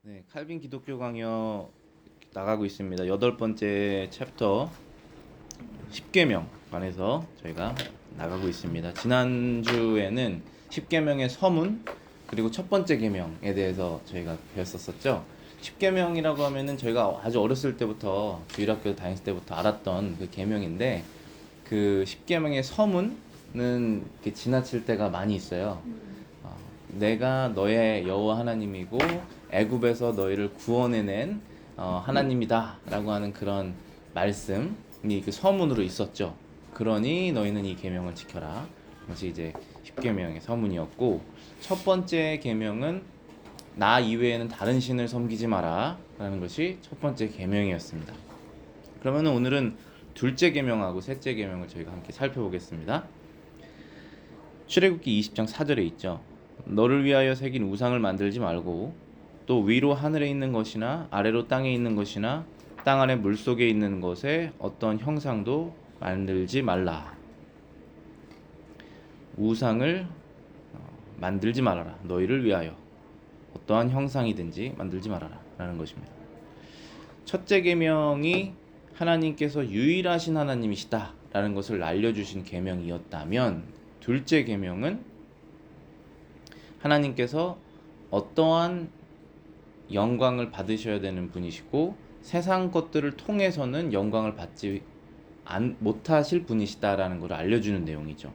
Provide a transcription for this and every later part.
네, 칼빈 기독교 강요 나가고 있습니다. 여덟 번째 챕터 10계명 관해서 저희가 나가고 있습니다. 지난주에는 10계명의 서문 그리고 첫 번째 계명에 대해서 저희가 배웠었죠. 10계명이라고 하면은 저희가 아주 어렸을 때부터 주일학교 다녔을 때부터 알았던 그 계명인데 그 10계명의 서문은 이렇게 지나칠 때가 많이 있어요. 내가 너의 여호와 하나님이고 애굽에서 너희를 구원해낸 하나님이다라고 하는 그런 말씀이 그 서문으로 있었죠. 그러니 너희는 이 계명을 지켜라. 그것이 이제 10계명의 서문이었고, 첫 번째 계명은 나 이외에는 다른 신을 섬기지 마라 라는 것이 첫 번째 계명이었습니다. 그러면 오늘은 둘째 계명하고 셋째 계명을 저희가 함께 살펴보겠습니다. 출애굽기 20장 4절에 있죠. 너를 위하여 새긴 우상을 만들지 말고 또 위로 하늘에 있는 것이나 아래로 땅에 있는 것이나 땅 아래 물속에 있는 것에 어떤 형상도 만들지 말라. 우상을 만들지 말아라. 너희를 위하여 어떠한 형상이든지 만들지 말아라 라는 것입니다. 첫째 계명이 하나님께서 유일하신 하나님이시다 라는 것을 알려주신 계명이었다면, 둘째 계명은 하나님께서 어떠한 영광을 받으셔야 되는 분이시고 세상 것들을 통해서는 영광을 받지 못하실 분이시다라는 것을 알려주는 내용이죠.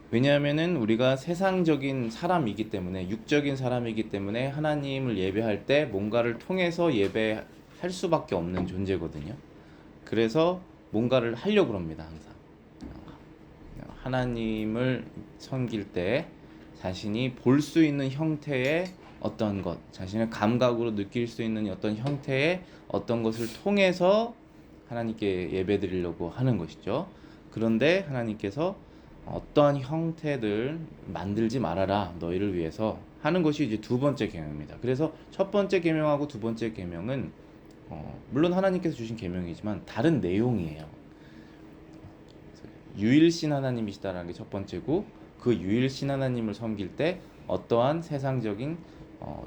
왜냐하면은 우리가 세상적인 사람이기 때문에, 육적인 사람이기 때문에 하나님을 예배할 때 뭔가를 통해서 예배할 수밖에 없는 존재거든요. 그래서 뭔가를 하려고 합니다. 항상 하나님을 섬길 때 자신이 볼 수 있는 형태의 어떤 것, 자신의 감각으로 느낄 수 있는 어떤 형태의 어떤 것을 통해서 하나님께 예배드리려고 하는 것이죠. 그런데 하나님께서 어떠한 형태들 만들지 말아라 너희를 위해서 하는 것이 이제 두 번째 계명입니다. 그래서 첫 번째 계명하고 두 번째 계명은 물론 하나님께서 주신 계명이지만 다른 내용이에요. 유일신 하나님이시다라는 게 첫 번째고, 그 유일신 하나님을 섬길 때 어떠한 세상적인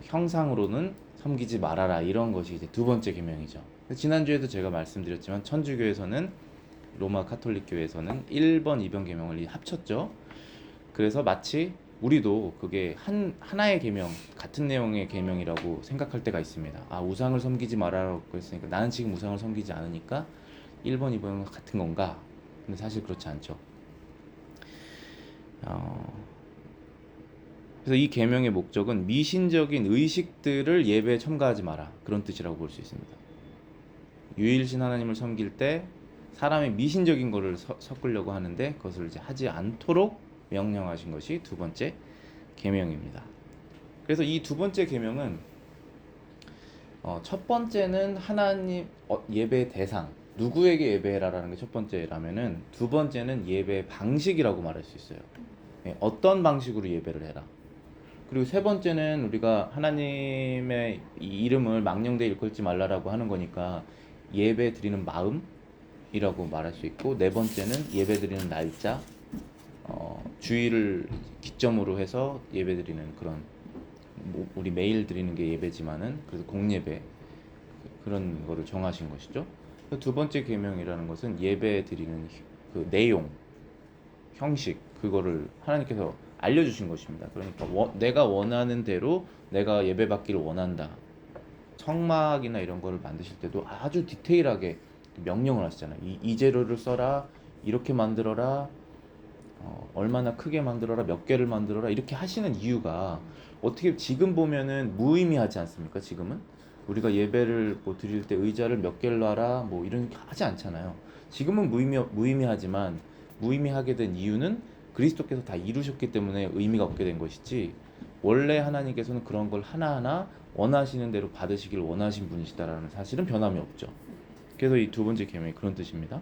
형상으로는 섬기지 말아라, 이런 것이 이제 두 번째 계명이죠. 지난주에도 제가 말씀드렸지만 천주교에서는, 로마 카톨릭 교회에서는 1번, 2번 계명을 합쳤죠. 그래서 마치 우리도 그게 하나의 계명, 같은 내용의 계명이라고 생각할 때가 있습니다. 우상을 섬기지 말아라고 했으니까 나는 지금 우상을 섬기지 않으니까 1번, 2번은 같은 건가? 근데 사실 그렇지 않죠. 그래서 이 계명의 목적은 미신적인 의식들을 예배에 첨가하지 마라, 그런 뜻이라고 볼 수 있습니다. 유일신 하나님을 섬길 때 사람의 미신적인 것을 섞으려고 하는데 그것을 이제 하지 않도록 명령하신 것이 두 번째 계명입니다. 그래서 이 두 번째 계명은 첫 번째는 하나님 예배 대상, 누구에게 예배해라라는 게 첫 번째라면은, 두 번째는 예배 방식이라고 말할 수 있어요. 어떤 방식으로 예배를 해라. 그리고 세 번째는 우리가 하나님의 이름을 망령되이 일컬지 말라라고 하는 거니까 예배 드리는 마음이라고 말할 수 있고, 네 번째는 예배 드리는 날짜, 주일을 기점으로 해서 예배 드리는 그런, 우리 매일 드리는 게 예배지만은 그래서 공예배, 그런 거를 정하신 것이죠. 두 번째 계명이라는 것은 예배 드리는 그 내용, 형식, 그거를 하나님께서 알려주신 것입니다. 그러니까 내가 원하는 대로 내가 예배 받기를 원한다. 성막이나 이런 거를 만드실 때도 아주 디테일하게 명령을 하시잖아요. 이 재료를 써라, 이렇게 만들어라, 얼마나 크게 만들어라, 몇 개를 만들어라, 이렇게 하시는 이유가, 어떻게 지금 보면은 무의미하지 않습니까? 지금은 우리가 예배를 드릴 때 의자를 몇 개를 놔라 뭐 이런 게 하지 않잖아요. 지금은 무의미하지만, 무의미하게 된 이유는 그리스도께서 다 이루셨기 때문에 의미가 없게 된 것이지, 원래 하나님께서는 그런 걸 하나하나 원하시는 대로 받으시길 원하신 분이시다라는 사실은 변함이 없죠. 그래서 이 두 번째 계명이 그런 뜻입니다.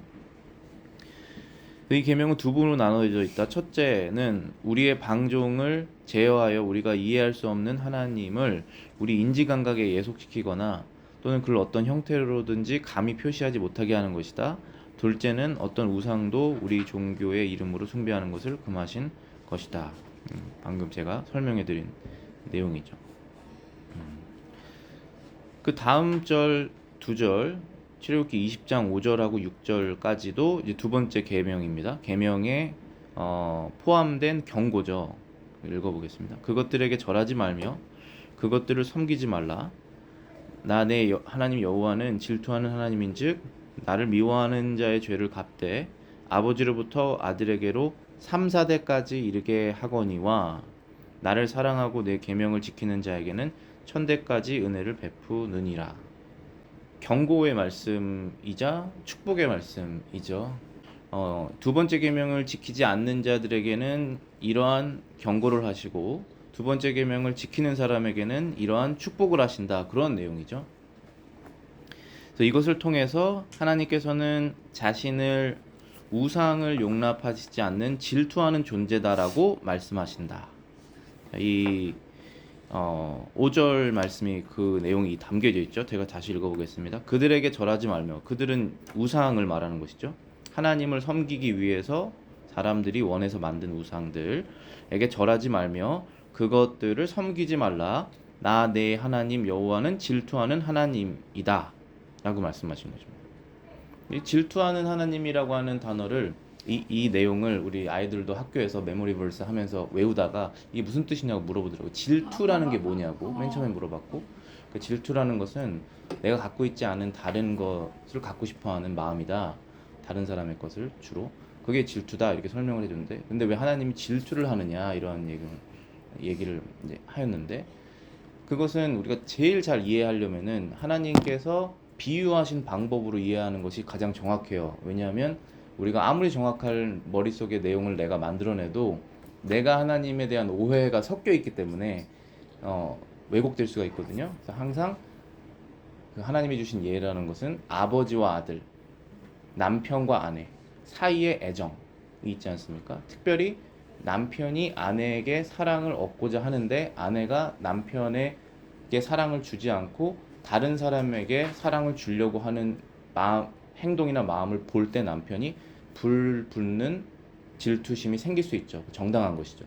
이 계명은 두 부분으로 나눠져 있다. 첫째는 우리의 방종을 제어하여 우리가 이해할 수 없는 하나님을 우리 인지 감각에 예속시키거나 또는 그를 어떤 형태로든지 감히 표시하지 못하게 하는 것이다. 둘째는 어떤 우상도 우리 종교의 이름으로 숭배하는 것을 금하신 것이다. 방금 제가 설명해드린 내용이죠. 그 다음 절 두 절 출애굽기 20장 5절하고 6절까지도 이제 두 번째 계명입니다. 계명에 포함된 경고죠. 읽어보겠습니다. 그것들에게 절하지 말며 그것들을 섬기지 말라. 나 내 하나님 여호와는 질투하는 하나님인즉 나를 미워하는 자의 죄를 갚되 아버지로부터 아들에게로 3, 4대까지 이르게 하거니와 나를 사랑하고 내 계명을 지키는 자에게는 천대까지 은혜를 베푸느니라. 경고의 말씀이자 축복의 말씀이죠. 두 번째 계명을 지키지 않는 자들에게는 이러한 경고를 하시고 두 번째 계명을 지키는 사람에게는 이러한 축복을 하신다. 그런 내용이죠. 그래서 이것을 통해서 하나님께서는 자신을 우상을 용납하시지 않는 질투하는 존재다라고 말씀하신다. 이 5절 말씀이 그 내용이 담겨져 있죠. 제가 다시 읽어보겠습니다. 그들에게 절하지 말며, 그들은 우상을 말하는 것이죠. 하나님을 섬기기 위해서 사람들이 원해서 만든 우상들에게 절하지 말며 그것들을 섬기지 말라. 나 내 하나님 여호와는 질투하는 하나님이다 라고 말씀하신 거죠. 이 질투하는 하나님이라고 하는 단어를 이 내용을 우리 아이들도 학교에서 메모리 벌스 하면서 외우다가 이게 무슨 뜻이냐고 물어보더라고요. 질투라는 게 뭐냐고 맨 처음에 물어봤고, 그 질투라는 것은 내가 갖고 있지 않은 다른 것을 갖고 싶어하는 마음이다. 다른 사람의 것을 주로. 그게 질투다 이렇게 설명을 해줬는데, 근데 왜 하나님이 질투를 하느냐 이런 얘기를 이제 하였는데, 그것은 우리가 제일 잘 이해하려면은 하나님께서 비유하신 방법으로 이해하는 것이 가장 정확해요. 왜냐하면 우리가 아무리 정확할 머릿속의 내용을 내가 만들어내도 내가 하나님에 대한 오해가 섞여 있기 때문에 왜곡될 수가 있거든요. 그래서 항상 그 하나님이 주신 예라는 것은 아버지와 아들, 남편과 아내 사이의 애정이 있지 않습니까? 특별히 남편이 아내에게 사랑을 얻고자 하는데 아내가 남편에게 사랑을 주지 않고 다른 사람에게 사랑을 주려고 하는 행동이나 마음을 볼 때 남편이 불붙는 질투심이 생길 수 있죠. 정당한 것이죠.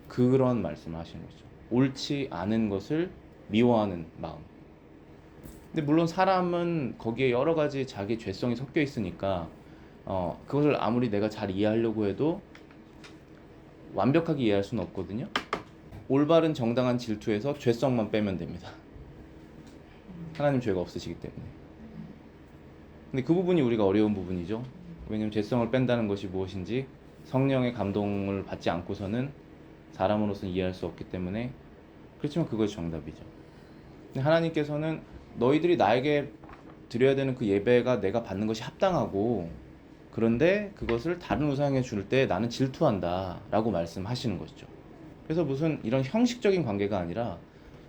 그런 말씀을 하시는 것이죠. 옳지 않은 것을 미워하는 마음. 근데 물론 사람은 거기에 여러 가지 자기 죄성이 섞여 있으니까 그것을 아무리 내가 잘 이해하려고 해도 완벽하게 이해할 수는 없거든요. 올바른 정당한 질투에서 죄성만 빼면 됩니다. 하나님 죄가 없으시기 때문에. 근데 그 부분이 우리가 어려운 부분이죠. 왜냐하면 죄성을 뺀다는 것이 무엇인지 성령의 감동을 받지 않고서는 사람으로서는 이해할 수 없기 때문에, 그렇지만 그것이 정답이죠. 근데 하나님께서는 너희들이 나에게 드려야 되는 그 예배가 내가 받는 것이 합당하고, 그런데 그것을 다른 우상에 줄 때 나는 질투한다 라고 말씀하시는 것이죠. 그래서 무슨 이런 형식적인 관계가 아니라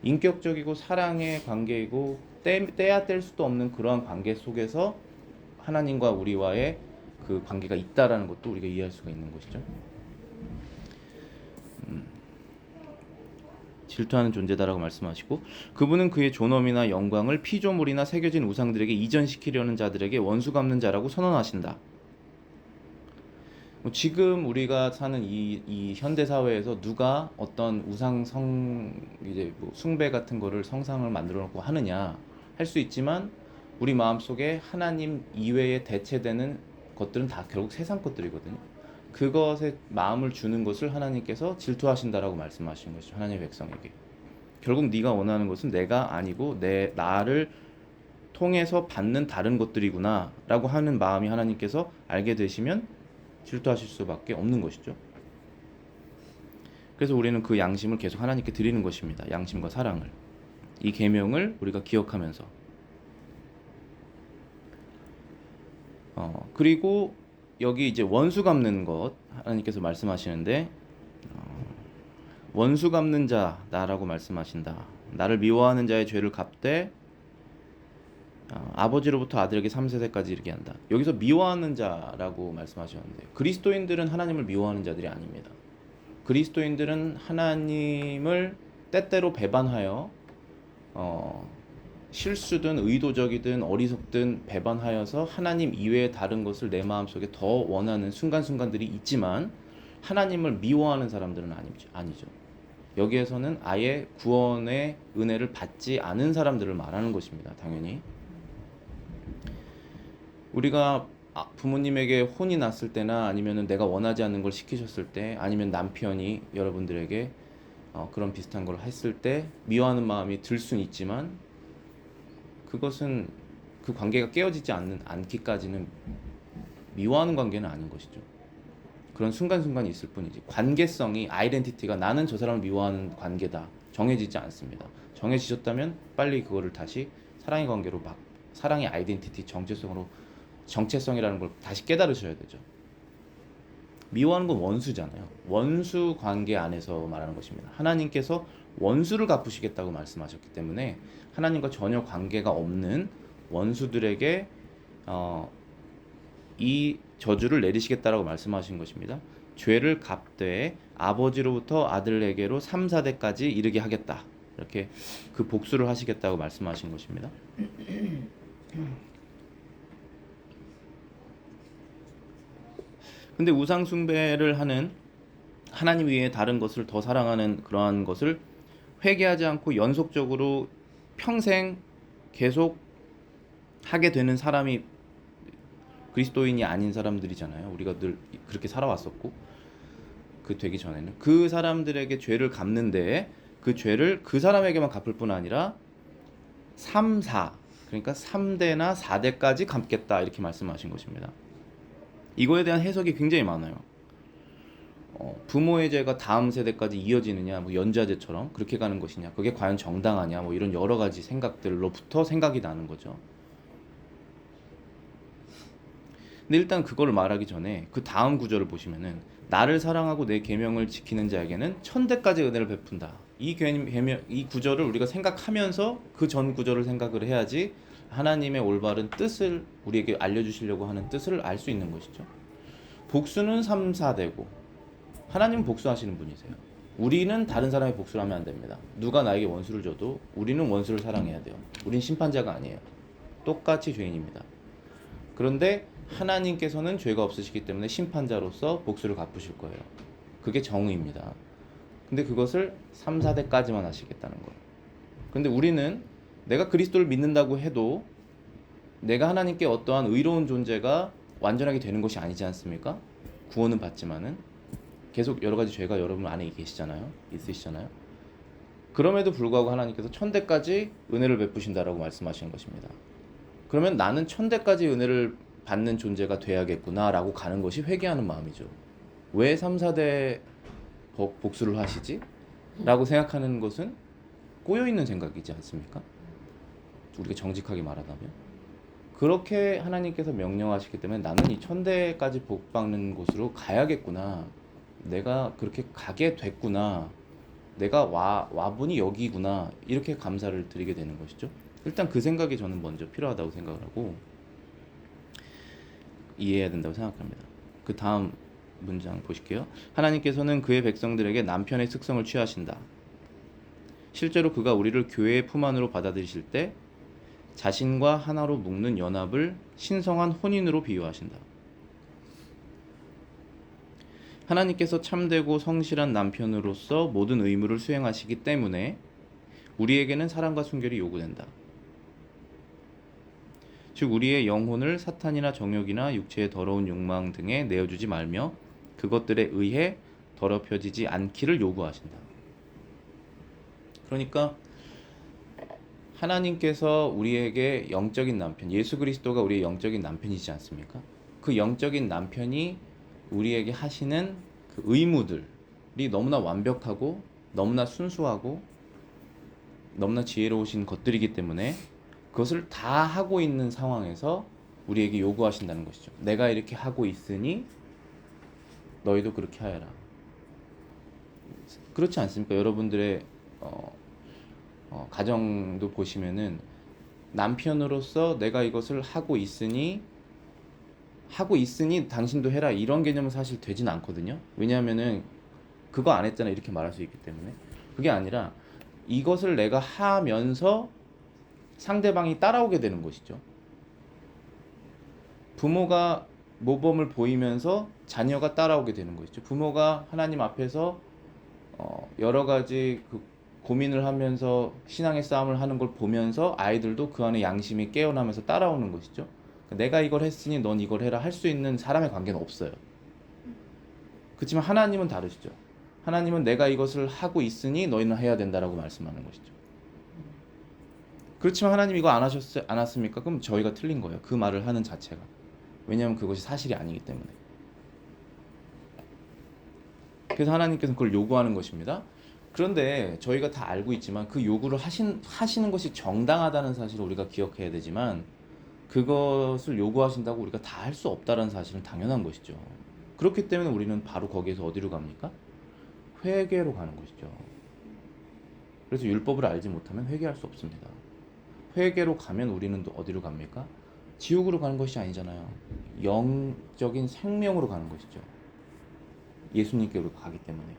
인격적이고 사랑의 관계이고 떼야 뗄 수도 없는 그러한 관계 속에서 하나님과 우리와의 그 관계가 있다라는 것도 우리가 이해할 수가 있는 것이죠. 질투하는 존재다라고 말씀하시고, 그분은 그의 존엄이나 영광을 피조물이나 새겨진 우상들에게 이전시키려는 자들에게 원수 갚는 자라고 선언하신다. 지금 우리가 사는 이 현대 사회에서 누가 어떤 우상 이제 숭배 같은 거를 성상을 만들어 놓고 하느냐 할 수 있지만, 우리 마음속에 하나님 이외에 대체되는 것들은 다 결국 세상 것들이거든요. 그것에 마음을 주는 것을 하나님께서 질투하신다라고 말씀하신 것이죠. 하나님의 백성에게. 결국 네가 원하는 것은 내가 아니고 나를 통해서 받는 다른 것들이구나 라고 하는 마음이 하나님께서 알게 되시면 질투하실 수밖에 없는 것이죠. 그래서 우리는 그 양심을 계속 하나님께 드리는 것입니다. 양심과 사랑을. 이 계명을 우리가 기억하면서. 그리고 여기 이제 원수 갚는 것 하나님께서 말씀하시는데, 원수 갚는 자다라고 말씀하신다. 나를 미워하는 자의 죄를 갚되 아버지로부터 아들에게 3세대까지 이르게 한다. 여기서 미워하는 자라고 말씀하셨는데, 그리스도인들은 하나님을 미워하는 자들이 아닙니다. 그리스도인들은 하나님을 때때로 배반하여 실수든 의도적이든 어리석든 배반하여서 하나님 이외의 다른 것을 내 마음속에 더 원하는 순간순간들이 있지만, 하나님을 미워하는 사람들은 아니죠. 여기에서는 아예 구원의 은혜를 받지 않은 사람들을 말하는 것입니다. 당연히 우리가 부모님에게 혼이 났을 때나 아니면 내가 원하지 않는 걸 시키셨을 때, 아니면 남편이 여러분들에게 그런 비슷한 걸 했을 때 미워하는 마음이 들 수는 있지만, 그것은 그 관계가 깨어지지 않기까지는 미워하는 관계는 아닌 것이죠. 그런 순간순간이 있을 뿐이지, 관계성이, 아이덴티티가 나는 저 사람을 미워하는 관계다 정해지지 않습니다. 정해지셨다면 빨리 그거를 다시 사랑의 관계로 사랑의 아이덴티티, 정체성이라는 걸 다시 깨달으셔야 되죠. 미워하는 건 원수잖아요. 원수 관계 안에서 말하는 것입니다. 하나님께서 원수를 갚으시겠다고 말씀하셨기 때문에 하나님과 전혀 관계가 없는 원수들에게 이 저주를 내리시겠다라고 말씀하신 것입니다. 죄를 갚되 아버지로부터 아들에게로 3, 4대까지 이르게 하겠다. 이렇게 그 복수를 하시겠다고 말씀하신 것입니다. 근데 우상 숭배를 하는, 하나님 외에 다른 것을 더 사랑하는 그러한 것을 회개하지 않고 연속적으로 평생 계속 하게 되는 사람이 그리스도인이 아닌 사람들이잖아요. 우리가 늘 그렇게 살아왔었고, 그 되기 전에는 그 사람들에게 죄를 갚는데 그 죄를 그 사람에게만 갚을 뿐 아니라 3, 4, 그러니까 3대나 4대까지 갚겠다, 이렇게 말씀하신 것입니다. 이거에 대한 해석이 굉장히 많아요. 부모의 죄가 다음 세대까지 이어지느냐, 뭐 연좌제처럼 그렇게 가는 것이냐, 그게 과연 정당하냐, 뭐 이런 여러 가지 생각들로부터 생각이 나는 거죠. 근데 일단 그거를 말하기 전에 그 다음 구절을 보시면은, 나를 사랑하고 내 계명을 지키는 자에게는 천대까지 은혜를 베푼다. 이 구절을 우리가 생각하면서 그 전 구절을 생각을 해야지 하나님의 올바른 뜻을 우리에게 알려주시려고 하는 뜻을 알 수 있는 것이죠. 복수는 3, 4대고 하나님은 복수하시는 분이세요. 우리는 다른 사람의 복수를 하면 안 됩니다. 누가 나에게 원수를 줘도 우리는 원수를 사랑해야 돼요. 우린 심판자가 아니에요. 똑같이 죄인입니다. 그런데 하나님께서는 죄가 없으시기 때문에 심판자로서 복수를 갚으실 거예요. 그게 정의입니다. 근데 그것을 3, 4대까지만 하시겠다는 거예요. 근데 우리는 내가 그리스도를 믿는다고 해도 내가 하나님께 어떠한 의로운 존재가 완전하게 되는 것이 아니지 않습니까? 구원은 받지만은 계속 여러 가지 죄가 여러분 안에 있으시잖아요. 그럼에도 불구하고 하나님께서 천대까지 은혜를 베푸신다라고 말씀하시는 것입니다. 그러면 나는 천대까지 은혜를 받는 존재가 돼야겠구나라고 가는 것이 회개하는 마음이죠. 왜 3, 4대 복수를 하시지? 라고 생각하는 것은 꼬여있는 생각이지 않습니까? 우리가 정직하게 말하자면 그렇게 하나님께서 명령하시기 때문에 나는 이 천대까지 복받는 곳으로 가야겠구나, 내가 그렇게 가게 됐구나, 내가 와분이 여기구나, 이렇게 감사를 드리게 되는 것이죠. 일단 그 생각이 저는 먼저 필요하다고 생각을 하고 이해해야 된다고 생각합니다. 그 다음 문장 보실게요. 하나님께서는 그의 백성들에게 남편의 특성을 취하신다. 실제로 그가 우리를 교회의 품 안으로 받아들이실 때 자신과 하나로 묶는 연합을 신성한 혼인으로 비유하신다. 하나님께서 참되고 성실한 남편으로서 모든 의무를 수행하시기 때문에 우리에게는 사랑과 순결이 요구된다. 즉 우리의 영혼을 사탄이나 정욕이나 육체의 더러운 욕망 등에 내어주지 말며 그것들에 의해 더럽혀지지 않기를 요구하신다. 그러니까 하나님께서 우리에게 영적인 남편, 예수 그리스도가 우리의 영적인 남편이지 않습니까? 그 영적인 남편이 우리에게 하시는 그 의무들이 너무나 완벽하고 너무나 순수하고 너무나 지혜로우신 것들이기 때문에 그것을 다 하고 있는 상황에서 우리에게 요구하신다는 것이죠. 내가 이렇게 하고 있으니 너희도 그렇게 하여라. 그렇지 않습니까? 여러분들의 가정도 보시면은 남편으로서 내가 이것을 하고 있으니 당신도 해라, 이런 개념은 사실 되진 않거든요. 왜냐하면은 그거 안 했잖아 이렇게 말할 수 있기 때문에. 그게 아니라 이것을 내가 하면서 상대방이 따라오게 되는 것이죠. 부모가 모범을 보이면서 자녀가 따라오게 되는 것이죠. 부모가 하나님 앞에서 여러 가지 그 고민을 하면서 신앙의 싸움을 하는 걸 보면서 아이들도 그 안에 양심이 깨어나면서 따라오는 것이죠. 내가 이걸 했으니 넌 이걸 해라 할 수 있는 사람의 관계는 없어요. 그렇지만 하나님은 다르시죠. 하나님은 내가 이것을 하고 있으니 너희는 해야 된다라고 말씀하는 것이죠. 그렇지만 하나님 이거 안 하셨어요? 안 왔습니까? 그럼 저희가 틀린 거예요. 그 말을 하는 자체가. 왜냐하면 그것이 사실이 아니기 때문에. 그래서 하나님께서는 그걸 요구하는 것입니다. 그런데 저희가 다 알고 있지만 그 요구를 하시는 것이 정당하다는 사실을 우리가 기억해야 되지만 그것을 요구하신다고 우리가 다 할 수 없다는 사실은 당연한 것이죠. 그렇기 때문에 우리는 바로 거기에서 어디로 갑니까? 회개로 가는 것이죠. 그래서 율법을 알지 못하면 회개할 수 없습니다. 회개로 가면 우리는 또 어디로 갑니까? 지옥으로 가는 것이 아니잖아요. 영적인 생명으로 가는 것이죠. 예수님께로 가기 때문에.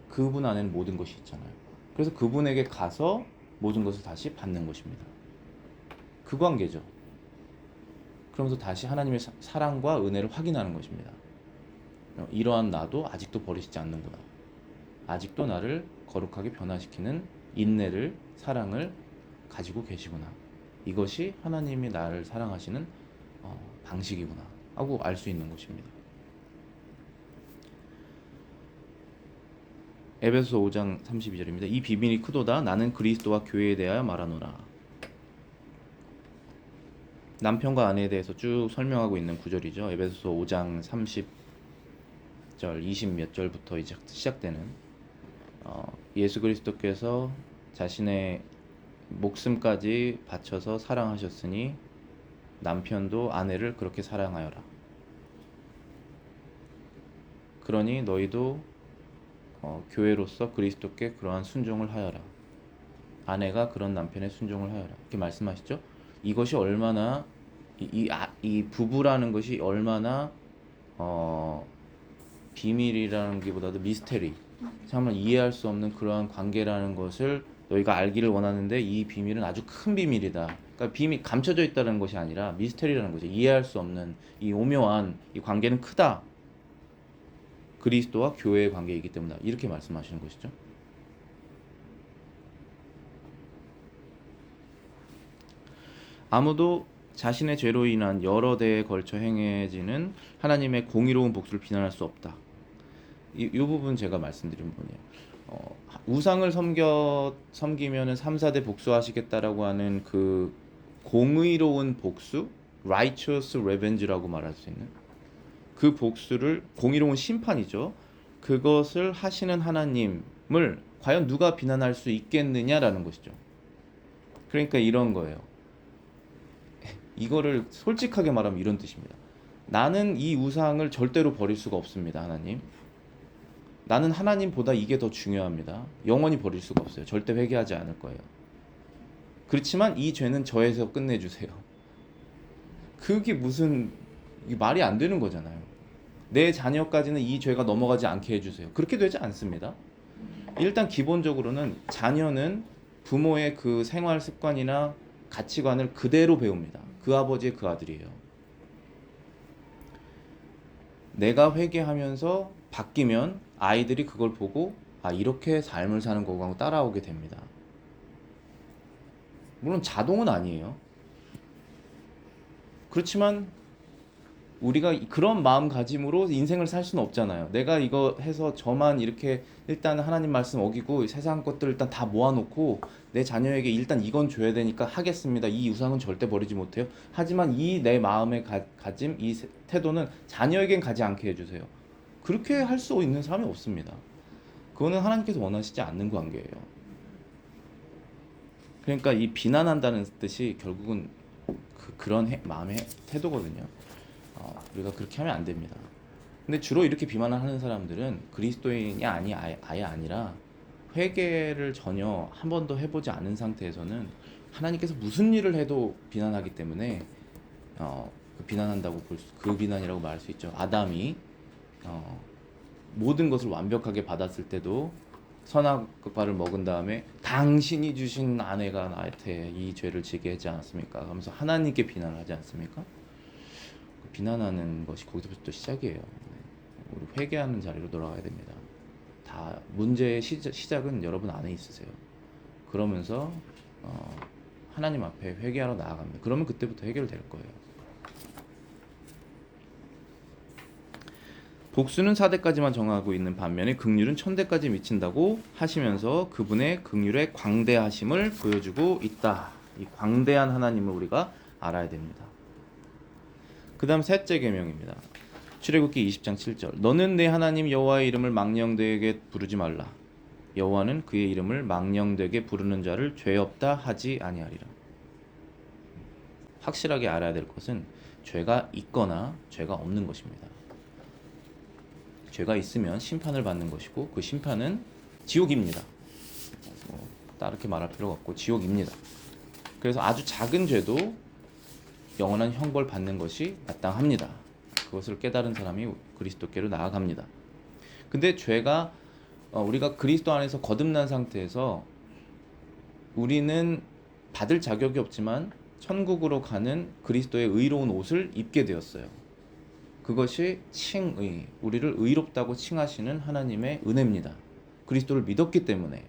그분 안에는 모든 것이 있잖아요. 그래서 그분에게 가서 모든 것을 다시 받는 것입니다. 그 관계죠. 그러면서 다시 하나님의 사랑과 은혜를 확인하는 것입니다. 이러한 나도 아직도 버리시지 않는구나. 아직도 나를 거룩하게 변화시키는 인내를, 사랑을 가지고 계시구나. 이것이 하나님이 나를 사랑하시는 방식이구나 하고 알 수 있는 것입니다. 에베소서 5장 32절입니다. 이 비밀이 크도다. 나는 그리스도와 교회에 대하여 말하노라. 남편과 아내에 대해서 쭉 설명하고 있는 구절이죠. 에베소서 5장 30절, 20 몇 절부터 이제 시작되는 예수 그리스도께서 자신의 목숨까지 바쳐서 사랑하셨으니 남편도 아내를 그렇게 사랑하여라. 그러니 너희도 교회로서 그리스도께 그러한 순종을 하여라. 아내가 그런 남편의 순종을 하여라. 이렇게 말씀하시죠. 이것이 얼마나 이 부부라는 것이 얼마나 비밀이라는 게보다도 미스테리, 정말 이해할 수 없는 그러한 관계라는 것을 너희가 알기를 원하는데 이 비밀은 아주 큰 비밀이다. 그러니까 비밀 감춰져 있다는 것이 아니라 미스테리라는 거죠. 이해할 수 없는 이 오묘한 이 관계는 크다. 그리스도와 교회의 관계이기 때문이다. 이렇게 말씀하시는 것이죠. 아무도 자신의 죄로 인한 여러 대에 걸쳐 행해지는 하나님의 공의로운 복수를 비난할 수 없다. 이 부분 제가 말씀드린 부분이에요. 우상을 섬기면은 3, 4대 복수하시겠다라고 하는 그 공의로운 복수, righteous revenge라고 말할 수 있는 그 복수를, 공의로운 심판이죠. 그것을 하시는 하나님을 과연 누가 비난할 수 있겠느냐라는 것이죠. 그러니까 이런 거예요. 이거를 솔직하게 말하면 이런 뜻입니다. 나는 이 우상을 절대로 버릴 수가 없습니다. 하나님. 나는 하나님보다 이게 더 중요합니다. 영원히 버릴 수가 없어요. 절대 회개하지 않을 거예요. 그렇지만 이 죄는 저에서 끝내주세요. 그게 무슨 말이 안 되는 거잖아요. 내 자녀까지는 이 죄가 넘어가지 않게 해주세요. 그렇게 되지 않습니다. 일단 기본적으로는 자녀는 부모의 그 생활 습관이나 가치관을 그대로 배웁니다. 그 아버지의 그 아들이에요. 내가 회개하면서 바뀌면 아이들이 그걸 보고 이렇게 삶을 사는 거고 하고 따라오게 됩니다. 물론 자동은 아니에요. 그렇지만 우리가 그런 마음가짐으로 인생을 살 수는 없잖아요. 내가 이거 해서 저만 이렇게 일단 하나님 말씀 어기고 세상 것들 일단 다 모아놓고 내 자녀에게 일단 이건 줘야 되니까 하겠습니다. 이 우상은 절대 버리지 못해요. 하지만 이 내 마음의 가짐, 이 태도는 자녀에겐 가지 않게 해주세요. 그렇게 할 수 있는 사람이 없습니다. 그거는 하나님께서 원하시지 않는 관계예요. 그러니까 이 비난한다는 뜻이 결국은 그런 마음의 태도거든요. 우리가 그렇게 하면 안 됩니다. 근데 주로 이렇게 비난을 하는 사람들은 그리스도인이 아예 아니라 회개를 전혀 한 번도 해보지 않은 상태에서는 하나님께서 무슨 일을 해도 비난하기 때문에 비난한다고 그 비난이라고 말할 수 있죠. 아담이 모든 것을 완벽하게 받았을 때도 선악과를 먹은 다음에 당신이 주신 아내가 나한테 이 죄를 지게 하지 않았습니까? 하면서 하나님께 비난을 하지 않습니까? 비난하는 것이 거기서부터 시작이에요. 우리 회개하는 자리로 돌아가야 됩니다. 다 문제의 시작은 여러분 안에 있으세요. 그러면서 하나님 앞에 회개하러 나아갑니다. 그러면 그때부터 해결될 거예요. 복수는 4대까지만 정하고 있는 반면에 긍휼은 1000대까지 미친다고 하시면서 그분의 긍휼의 광대하심을 보여주고 있다. 이 광대한 하나님을 우리가 알아야 됩니다. 그 다음 셋째 계명입니다. 출애굽기 20장 7절. 너는 내 하나님 여호와의 이름을 망령되게 부르지 말라. 여호와는 그의 이름을 망령되게 부르는 자를 죄 없다 하지 아니하리라. 확실하게 알아야 될 것은 죄가 있거나 죄가 없는 것입니다. 죄가 있으면 심판을 받는 것이고 그 심판은 지옥입니다. 다르게 말할 필요가 없고 지옥입니다. 그래서 아주 작은 죄도 영원한 형벌 받는 것이 마땅합니다. 그것을 깨달은 사람이 그리스도께로 나아갑니다. 근데 죄가 우리가 그리스도 안에서 거듭난 상태에서 우리는 받을 자격이 없지만 천국으로 가는 그리스도의 의로운 옷을 입게 되었어요. 그것이 칭의, 우리를 의롭다고 칭하시는 하나님의 은혜입니다. 그리스도를 믿었기 때문에.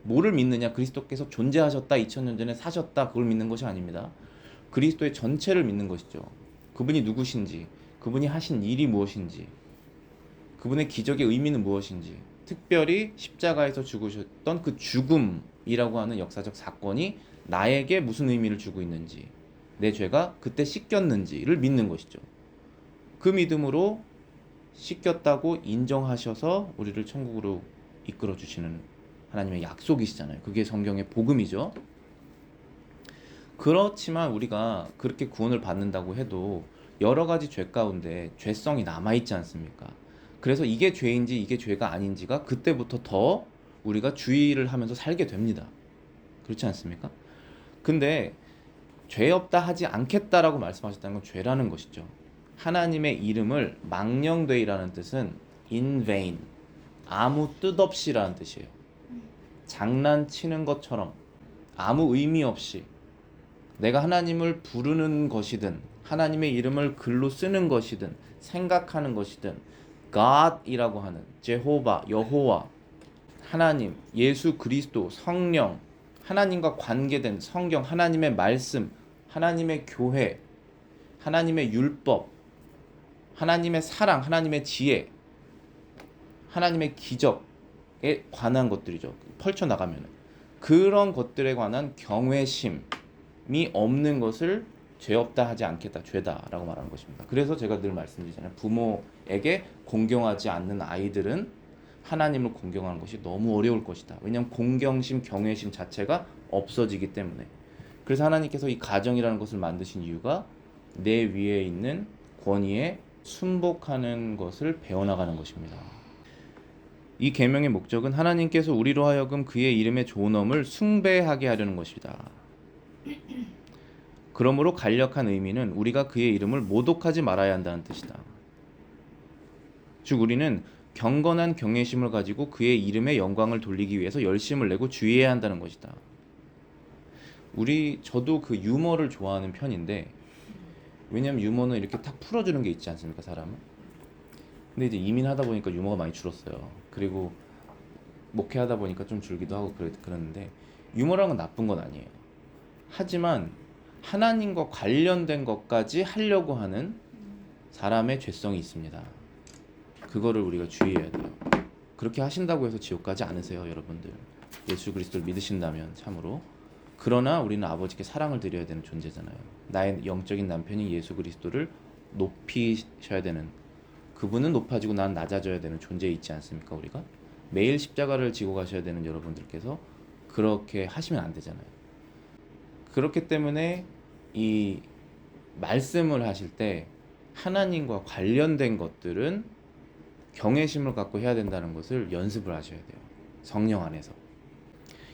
뭐를 믿느냐? 그리스도께서 존재하셨다, 2000년 전에 사셨다, 그걸 믿는 것이 아닙니다. 그리스도의 전체를 믿는 것이죠. 그분이 누구신지, 그분이 하신 일이 무엇인지, 그분의 기적의 의미는 무엇인지, 특별히 십자가에서 죽으셨던 그 죽음이라고 하는 역사적 사건이 나에게 무슨 의미를 주고 있는지, 내 죄가 그때 씻겼는지를 믿는 것이죠. 그 믿음으로 씻겼다고 인정하셔서 우리를 천국으로 이끌어 주시는 하나님의 약속이시잖아요. 그게 성경의 복음이죠. 그렇지만 우리가 그렇게 구원을 받는다고 해도 여러 가지 죄 가운데 죄성이 남아있지 않습니까? 그래서 이게 죄인지 이게 죄가 아닌지가 그때부터 더 우리가 주의를 하면서 살게 됩니다. 그렇지 않습니까? 근데 죄 없다 하지 않겠다라고 말씀하셨다는 건 죄라는 것이죠. 하나님의 이름을 망령되이라는 뜻은 in vain, 아무 뜻 없이라는 뜻이에요. 장난치는 것처럼 아무 의미 없이 내가 하나님을 부르는 것이든 하나님의 이름을 글로 쓰는 것이든 생각하는 것이든 God이라고 하는 제호바, 여호와, 하나님, 예수 그리스도, 성령, 하나님과 관계된 성경, 하나님의 말씀, 하나님의 교회, 하나님의 율법, 하나님의 사랑, 하나님의 지혜, 하나님의 기적에 관한 것들이죠. 펼쳐나가면 그런 것들에 관한 경외심이 없는 것을 죄 없다 하지 않겠다, 죄다라고 말하는 것입니다. 그래서 제가 늘 말씀드리잖아요. 부모에게 공경하지 않는 아이들은 하나님을 공경하는 것이 너무 어려울 것이다. 왜냐하면 공경심, 경외심 자체가 없어지기 때문에. 그래서 하나님께서 이 가정이라는 것을 만드신 이유가 내 위에 있는 권위에 순복하는 것을 배워나가는 것입니다. 이 계명의 목적은 하나님께서 우리로 하여금 그의 이름의 존엄을 숭배하게 하려는 것이다. 그러므로 간략한 의미는 우리가 그의 이름을 모독하지 말아야 한다는 뜻이다. 즉 우리는 경건한 경외심을 가지고 그의 이름의 영광을 돌리기 위해서 열심을 내고 주의해야 한다는 것이다. 저도 그 유머를 좋아하는 편인데, 왜냐면 유머는 이렇게 탁 풀어주는 게 있지 않습니까, 사람은? 근데 이제 이민하다 보니까 유머가 많이 줄었어요. 그리고 목회하다 보니까 좀 줄기도 하고 그러는데, 유머라는 건 나쁜 건 아니에요. 하지만 하나님과 관련된 것까지 하려고 하는 사람의 죄성이 있습니다. 그거를 우리가 주의해야 돼요. 그렇게 하신다고 해서 지옥 가지 않으세요, 여러분들. 예수 그리스도를 믿으신다면 참으로. 그러나 우리는 아버지께 사랑을 드려야 되는 존재잖아요. 나의 영적인 남편이 예수 그리스도를 높이셔야 되는, 그분은 높아지고 난 낮아져야 되는 존재에 있지 않습니까, 우리가? 매일 십자가를 지고 가셔야 되는 여러분들께서 그렇게 하시면 안 되잖아요. 그렇기 때문에 이 말씀을 하실 때 하나님과 관련된 것들은 경외심을 갖고 해야 된다는 것을 연습을 하셔야 돼요. 성령 안에서.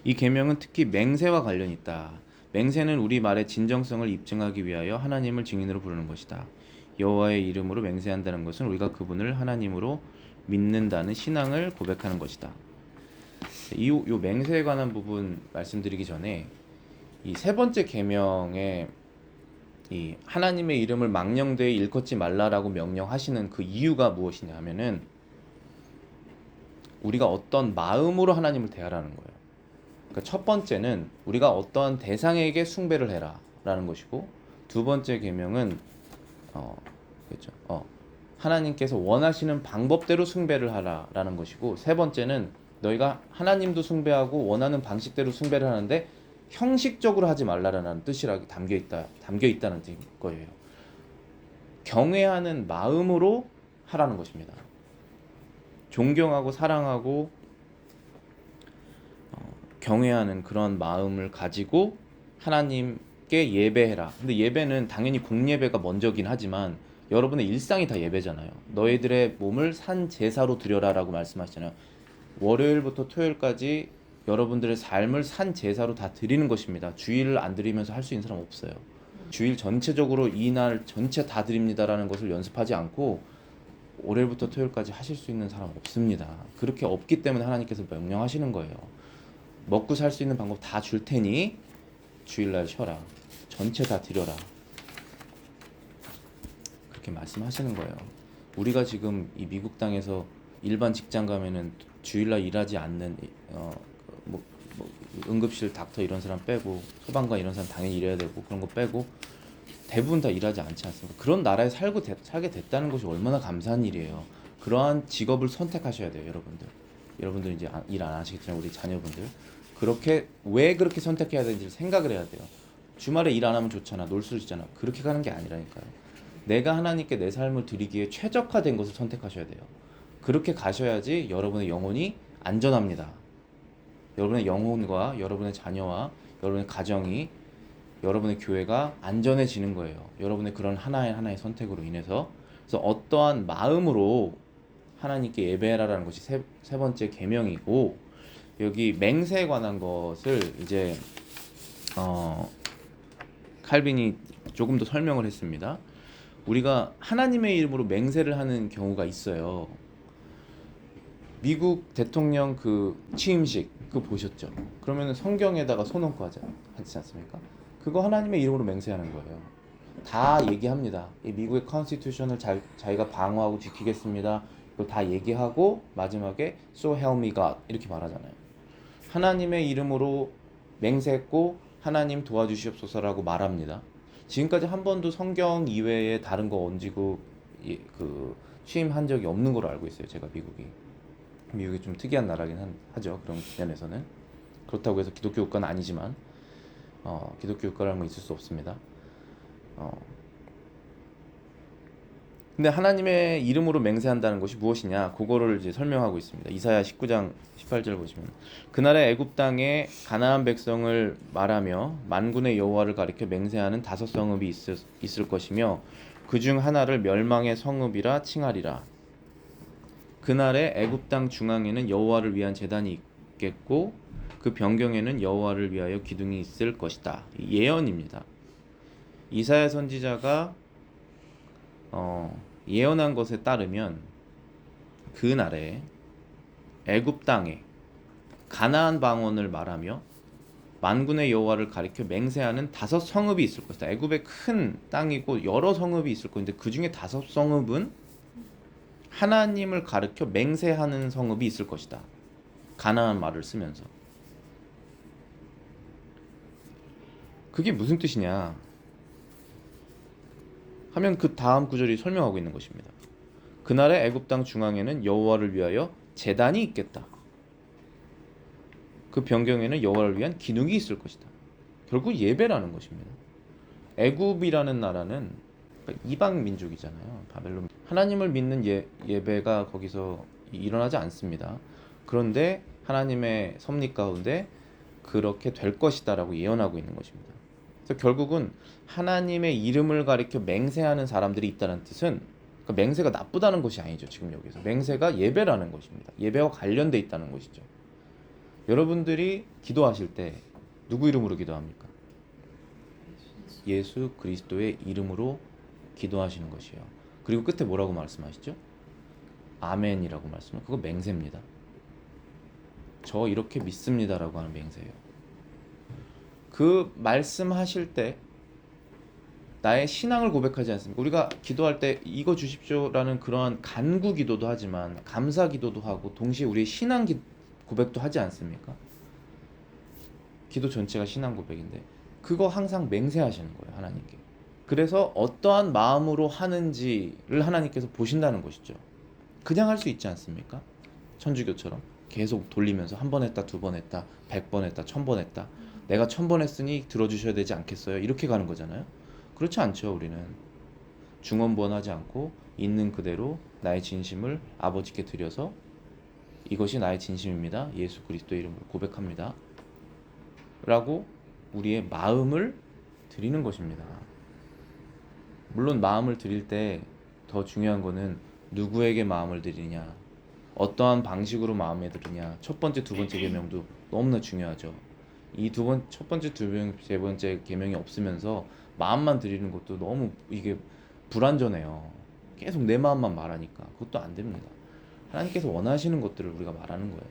이 계명은 특히 맹세와 관련이 있다. 맹세는 우리 말의 진정성을 입증하기 위하여 하나님을 증인으로 부르는 것이다. 여호와의 이름으로 맹세한다는 것은 우리가 그분을 하나님으로 믿는다는 신앙을 고백하는 것이다. 이 맹세에 관한 부분 말씀드리기 전에 이 세 번째 계명에 이 하나님의 이름을 망령되이 일컫지 말라라고 명령하시는 그 이유가 무엇이냐 하면은, 우리가 어떤 마음으로 하나님을 대하라는 거예요. 그러니까 첫 번째는 우리가 어떠한 대상에게 숭배를 해라라는 것이고, 두 번째 계명은 그렇죠. 하나님께서 원하시는 방법대로 숭배를 하라라는 것이고, 세 번째는 너희가 하나님도 숭배하고 원하는 방식대로 숭배를 하는데 형식적으로 하지 말라라는 뜻이라 담겨 있다는 거예요. 경외하는 마음으로 하라는 것입니다. 존경하고 사랑하고 경외하는 그런 마음을 가지고 하나님께 예배해라. 근데 예배는 당연히 공예배가 먼저긴 하지만 여러분의 일상이 다 예배잖아요. 너희들의 몸을 산 제사로 드려라라고 말씀하시잖아요. 월요일부터 토요일까지 여러분들의 삶을 산 제사로 다 드리는 것입니다. 주일을 안 드리면서 할 수 있는 사람 없어요. 주일 전체적으로 이 날 전체 다 드립니다라는 것을 연습하지 않고 월요일부터 토요일까지 하실 수 있는 사람 없습니다. 그렇게 없기 때문에 하나님께서 명령하시는 거예요. 먹고 살 수 있는 방법 다 줄 테니 주일날 쉬어라. 전체 다 드려라. 그렇게 말씀하시는 거예요. 우리가 지금 이 미국 땅에서 일반 직장 가면은 주일날 일하지 않는 뭐 응급실 닥터 이런 사람 빼고 소방관 이런 사람 당연히 일해야 되고 그런 거 빼고 대부분 다 일하지 않지 않습니까? 그런 나라에 살게 됐다는 것이 얼마나 감사한 일이에요. 그러한 직업을 선택하셔야 돼요, 여러분들. 여러분들 이제 일 안 하시겠지만 우리 자녀분들 왜 그렇게 선택해야 되는지 생각을 해야 돼요. 주말에 일 안 하면 좋잖아, 놀 수 있잖아. 그렇게 가는 게 아니라니까요. 내가 하나님께 내 삶을 드리기에 최적화된 것을 선택하셔야 돼요. 그렇게 가셔야지 여러분의 영혼이 안전합니다. 여러분의 영혼과 여러분의 자녀와 여러분의 가정이 여러분의 교회가 안전해지는 거예요. 여러분의 그런 하나의 선택으로 인해서. 그래서 어떠한 마음으로 하나님께 예배하라는 것이 세 번째 계명이고, 여기 맹세에 관한 것을 이제 칼빈이 조금 더 설명을 했습니다. 우리가 하나님의 이름으로 맹세를 하는 경우가 있어요. 미국 대통령 그 취임식 그거 보셨죠? 그러면은 성경에다가 손 얹고 하지 않습니까? 그거 하나님의 이름으로 맹세하는 거예요. 다 얘기합니다. 이 미국의 컨스티튜션을 자기가 방어하고 지키겠습니다. 이거 다 얘기하고 마지막에 So help me God 이렇게 말하잖아요. 하나님의 이름으로 맹세했고 하나님 도와주시옵소서라고 말합니다. 지금까지 한 번도 성경 이외에 다른 거 얹고 취임한 적이 없는 걸로 알고 있어요. 제가 미국이 좀 특이한 나라긴 하죠. 그런 면에서는. 그렇다고 해서 기독교 국가는 아니지만 기독교 국가라는 건 있을 수 없습니다. 근데 하나님의 이름으로 맹세한다는 것이 무엇이냐? 그거를 이제 설명하고 있습니다. 이사야 19장 18절 보시면 그날에 애굽 땅에 가나안 백성을 말하며 만군의 여호와를 가리켜 맹세하는 5성읍이 있을 것이며 그중 하나를 멸망의 성읍이라 칭하리라. 그날에 애굽 땅 중앙에는 여호와를 위한 제단이 있겠고 그 변경에는 여호와를 위하여 기둥이 있을 것이다. 예언입니다. 이사야 선지자가 예언한 것에 따르면 그날에 애굽 땅에 가나안 방언을 말하며 만군의 여호와를 가리켜 맹세하는 5성읍이 있을 것이다. 애굽의 큰 땅이고 여러 성읍이 있을 것인데 그 중에 5성읍은 하나님을 가리켜 맹세하는 성읍이 있을 것이다. 가나안 말을 쓰면서. 그게 무슨 뜻이냐 하면 그 다음 구절이 설명하고 있는 것입니다. 그날의 애굽 땅 중앙에는 여호와를 위하여 제단이 있겠다. 그 변경에는 여호와를 위한 기둥이 있을 것이다. 결국 예배라는 것입니다. 애굽이라는 나라는 이방 민족이잖아요. 바벨론. 하나님을 믿는 예배가 거기서 일어나지 않습니다. 그런데 하나님의 섭리 가운데 그렇게 될 것이다라고 예언하고 있는 것입니다. 그래서 결국은 하나님의 이름을 가리켜 맹세하는 사람들이 있다는 뜻은 맹세가 나쁘다는 것이 아니죠. 지금 여기서 맹세가 예배라는 것입니다. 예배와 관련돼 있다는 것이죠. 여러분들이 기도하실 때 누구 이름으로 기도합니까? 예수 그리스도의 이름으로 기도하시는 것이에요. 그리고 끝에 뭐라고 말씀하시죠? 아멘이라고 말씀을. 그거 맹세입니다. 저 이렇게 믿습니다라고 하는 맹세예요. 그 말씀하실 때 나의 신앙을 고백하지 않습니까? 우리가 기도할 때 이거 주십시오라는 그러한 간구 기도도 하지만 감사 기도도 하고 동시에 우리의 신앙 고백도 하지 않습니까? 기도 전체가 신앙 고백인데 그거 항상 맹세하시는 거예요, 하나님께. 그래서 어떠한 마음으로 하는지를 하나님께서 보신다는 것이죠. 그냥 할 수 있지 않습니까? 천주교처럼 계속 돌리면서 한 번 했다, 두 번 했다, 100번 했다, 1000번 했다. 내가 1000번 했으니 들어주셔야 되지 않겠어요? 이렇게 가는 거잖아요. 그렇지 않죠. 우리는 중언부언하지 않고 있는 그대로 나의 진심을 아버지께 드려서 이것이 나의 진심입니다. 예수 그리스도의 이름으로 고백합니다. 라고 우리의 마음을 드리는 것입니다. 물론 마음을 드릴 때 더 중요한 거는 누구에게 마음을 드리냐, 어떠한 방식으로 마음에 드리냐. 첫 번째, 두 번째 계명도 너무나 중요하죠. 이 첫 번째, 세 번째 계명이 없으면서 마음만 드리는 것도 너무 이게 불완전해요. 계속 내 마음만 말하니까 그것도 안 됩니다. 하나님께서 원하시는 것들을 우리가 말하는 거예요.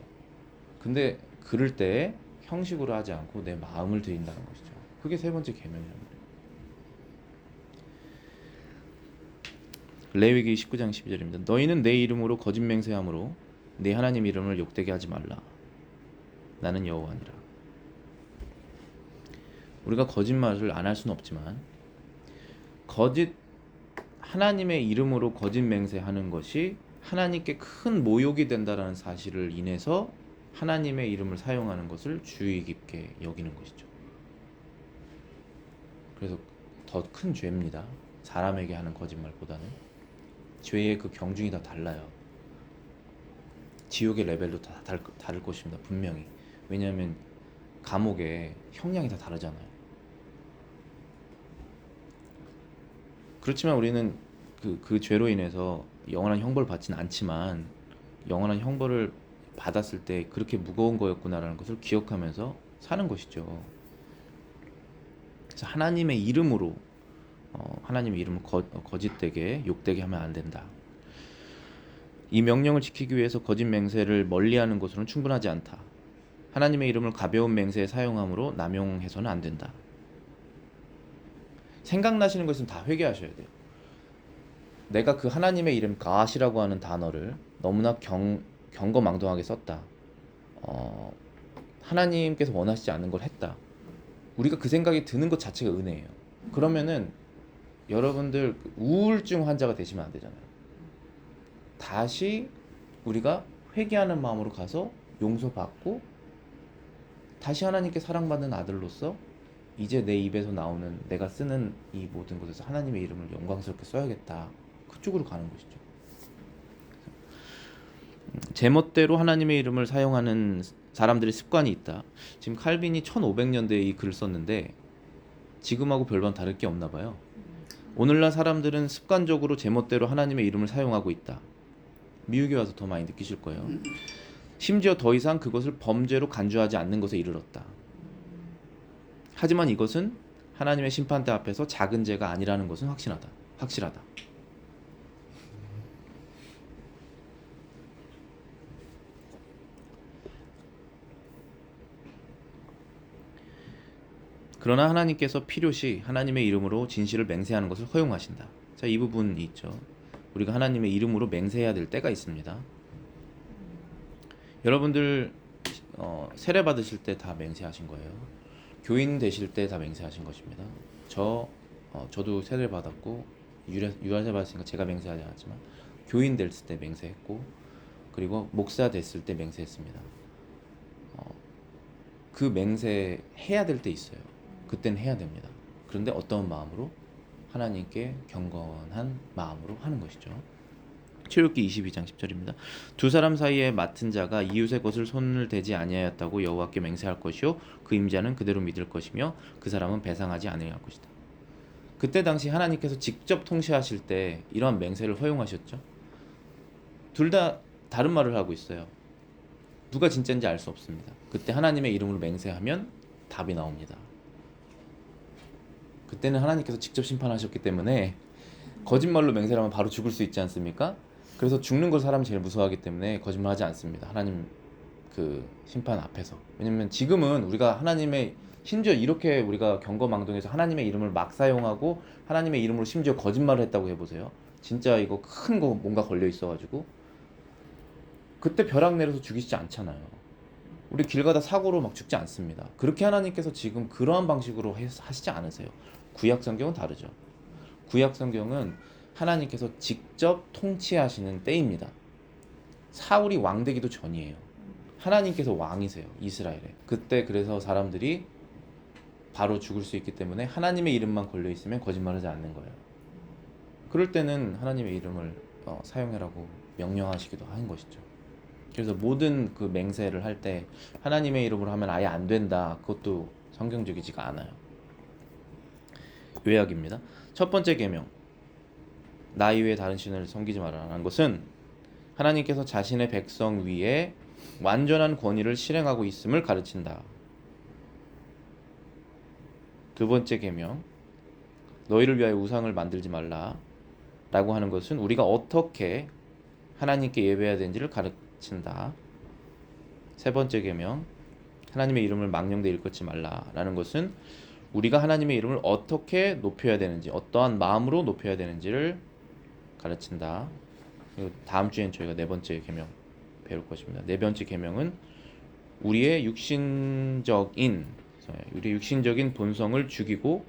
근데 그럴 때 형식으로 하지 않고 내 마음을 드린다는 것이죠. 그게 세 번째 계명이란 말이에요. 레위기 19장 12절입니다. 너희는 내 이름으로 거짓 맹세함으로 네 하나님 이름을 욕되게 하지 말라. 나는 여호와니라. 우리가 거짓말을 안 할 수는 없지만 하나님의 이름으로 거짓 맹세하는 것이 하나님께 큰 모욕이 된다라는 사실을 인해서 하나님의 이름을 사용하는 것을 주의 깊게 여기는 것이죠. 그래서 더 큰 죄입니다. 사람에게 하는 거짓말보다는. 죄의 그 경중이 다 달라요. 지옥의 레벨도 다 다를 것입니다. 분명히. 왜냐하면 감옥의 형량이 다 다르잖아요. 그렇지만 우리는 그 죄로 인해서 영원한 형벌을 받지는 않지만 영원한 형벌을 받았을 때 그렇게 무거운 거였구나라는 것을 기억하면서 사는 것이죠. 그래서 하나님의 이름으로 하나님의 이름을 거짓되게 욕되게 하면 안 된다. 이 명령을 지키기 위해서 거짓 맹세를 멀리하는 것으로는 충분하지 않다. 하나님의 이름을 가벼운 맹세에 사용함으로 남용해서는 안 된다. 생각나시는 것은 다 회개하셔야 돼요. 내가 그 하나님의 이름 가시라고 하는 단어를 너무나 경거망동하게 썼다. 하나님께서 원하시지 않는 걸 했다. 우리가 그 생각이 드는 것 자체가 은혜예요. 그러면은 여러분들 우울증 환자가 되시면 안 되잖아요. 다시 우리가 회개하는 마음으로 가서 용서받고 다시 하나님께 사랑받는 아들로서 이제 내 입에서 나오는 내가 쓰는 이 모든 것에서 하나님의 이름을 영광스럽게 써야겠다. 그쪽으로 가는 것이죠. 제멋대로 하나님의 이름을 사용하는 사람들의 습관이 있다. 지금 칼빈이 1500년대에 이 글을 썼는데 지금하고 별반 다를 게 없나 봐요. 오늘날 사람들은 습관적으로 제멋대로 하나님의 이름을 사용하고 있다. 미국에 와서 더 많이 느끼실 거예요. 심지어 더 이상 그것을 범죄로 간주하지 않는 것에 이르렀다. 하지만 이것은 하나님의 심판대 앞에서 작은 죄가 아니라는 것은 확실하다. 그러나 하나님께서 필요시 하나님의 이름으로 진실을 맹세하는 것을 허용하신다. 자, 이 부분이 있죠. 우리가 하나님의 이름으로 맹세해야 될 때가 있습니다. 여러분들 세례 받으실 때 다 맹세하신 거예요. 교인 되실 때 다 맹세하신 것입니다. 저도 세례 받았고 유아세 받았으니까 제가 맹세하지 않았지만 교인 됐을 때 맹세했고 그리고 목사 됐을 때 맹세했습니다. 그 맹세 해야 될 때 있어요. 그때는 해야 됩니다. 그런데 어떤 마음으로? 하나님께 경건한 마음으로 하는 것이죠. 출애굽기 22장 10절입니다. 두 사람 사이에 맡은 자가 이웃의 것을 손을 대지 아니하였다고 여호와께 맹세할 것이요 그 임자는 그대로 믿을 것이며 그 사람은 배상하지 아니할 것이다. 그때 당시 하나님께서 직접 통치하실 때 이러한 맹세를 허용하셨죠. 둘 다 다른 말을 하고 있어요. 누가 진짜인지 알 수 없습니다. 그때 하나님의 이름으로 맹세하면 답이 나옵니다. 그때는 하나님께서 직접 심판하셨기 때문에 거짓말로 맹세를 하면 바로 죽을 수 있지 않습니까? 그래서 죽는 걸 사람이 제일 무서워하기 때문에 거짓말하지 않습니다. 하나님 그 심판 앞에서. 왜냐면 지금은 우리가 하나님의 심지어 이렇게 우리가 경거망동해서 하나님의 이름을 막 사용하고 하나님의 이름으로 심지어 거짓말을 했다고 해보세요. 진짜 이거 큰 거 뭔가 걸려 있어가지고 그때 벼락 내려서 죽이시지 않잖아요. 우리 길 가다 사고로 막 죽지 않습니다. 그렇게 하나님께서 지금 그러한 방식으로 하시지 않으세요. 구약 성경은 다르죠. 구약 성경은 하나님께서 직접 통치하시는 때입니다. 사울이 왕 되기도 전이에요. 하나님께서 왕이세요. 이스라엘에. 그때 그래서 사람들이 바로 죽을 수 있기 때문에 하나님의 이름만 걸려 있으면 거짓말하지 않는 거예요. 그럴 때는 하나님의 이름을 사용하라고 명령하시기도 한 것이죠. 그래서 모든 그 맹세를 할 때 하나님의 이름으로 하면 아예 안 된다. 그것도 성경적이지가 않아요. 요약입니다. 첫 번째 계명, 나 이외에 다른 신을 섬기지 말라는 것은 하나님께서 자신의 백성 위에 완전한 권위를 실행하고 있음을 가르친다. 두 번째 계명, 너희를 위하여 우상을 만들지 말라 라고 하는 것은 우리가 어떻게 하나님께 예배해야 되는지를 가르친다. 세 번째 계명, 하나님의 이름을 망령되이 일컫지 말라라는 것은 우리가 하나님의 이름을 어떻게 높여야 되는지, 어떠한 마음으로 높여야 되는지를 가르친다. 그리고 다음 주엔 저희가 네 번째 계명 배울 것입니다. 네 번째 계명은 우리의 육신적인 본성을 죽이고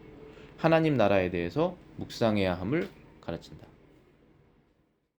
하나님 나라에 대해서 묵상해야 함을 가르친다.